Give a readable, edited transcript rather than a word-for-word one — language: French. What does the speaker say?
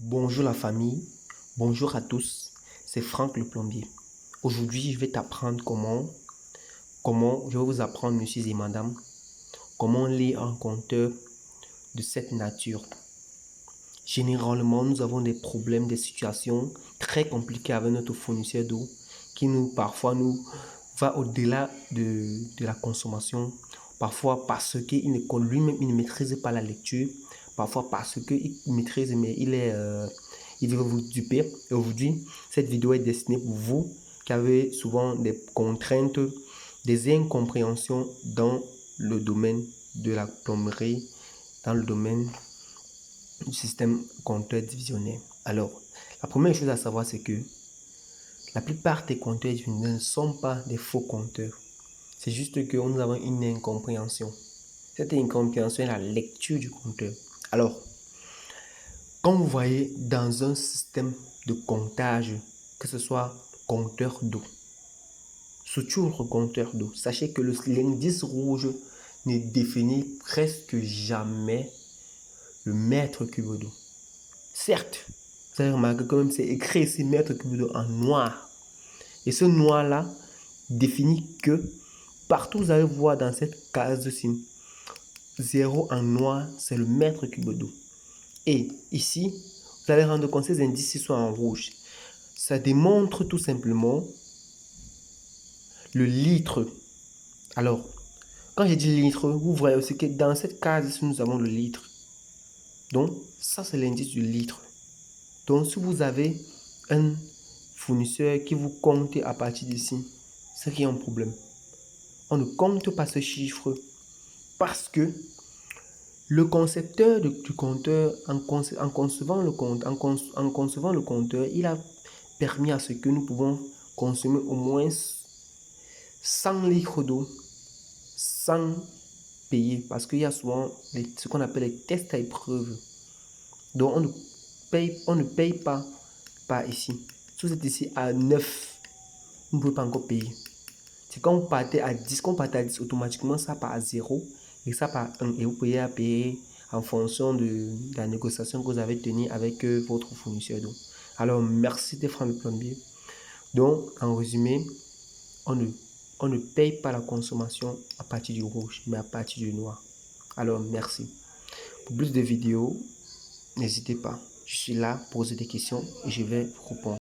Bonjour la famille, bonjour à tous, c'est Franck le plombier. Aujourd'hui, je vais t'apprendre je vais vous apprendre, monsieur et madame, comment lire un compteur de cette nature. Généralement, nous avons des problèmes, des situations très compliquées avec notre fournisseur d'eau qui parfois nous va au-delà de la consommation. Parfois parce qu'il lui-même il ne maîtrise pas la lecture. Parfois parce qu'il maîtrise mais il veut vous duper. Et aujourd'hui, cette vidéo est destinée pour vous qui avez souvent des contraintes, des incompréhensions dans le domaine de la plomberie, dans le domaine du système compteur divisionnaire. Alors, la première chose à savoir, c'est que la plupart des compteurs divisionnaires ne sont pas des faux compteurs. C'est juste que nous avons une incompréhension. Cette incompréhension est la lecture du compteur. Alors, quand vous voyez dans un système de comptage, que ce soit compteur d'eau, surtout le compteur d'eau, sachez que l'indice rouge ne définit presque jamais le mètre cube d'eau. Certes, vous avez remarqué que même c'est écrit ici mètre cube d'eau en noir. Et ce noir-là définit que partout vous allez voir dans cette case-ci, 0 en noir, c'est le mètre cube d'eau. Et ici, vous allez rendre compte que ces indices sont en rouge. Ça démontre tout simplement le litre. Alors, quand je dis litre, vous voyez aussi que dans cette case ici, nous avons le litre. Donc, ça c'est l'indice du litre. Donc, si vous avez un fournisseur qui vous compte à partir d'ici, c'est qu'il y a un problème. On ne compte pas ce chiffre parce que le concepteur du compteur, en concevant le compteur, il a permis à ce que nous pouvons consommer au moins 100 litres d'eau sans payer. Parce qu'il y a souvent ce qu'on appelle les tests à épreuve. Donc on ne paye pas par ici. Si vous êtes ici à 9, vous ne pouvez pas encore payer. C'est quand vous partez à 10, automatiquement ça part à 0 et ça part à 1. Et vous pouvez à payer en fonction de la négociation que vous avez tenue avec votre fournisseur d'eau. Alors, merci de prendre le plombier. Donc, en résumé, on ne paye pas la consommation à partir du rouge, mais à partir du noir. Alors, merci. Pour plus de vidéos, n'hésitez pas. Je suis là pour poser des questions et je vais vous répondre.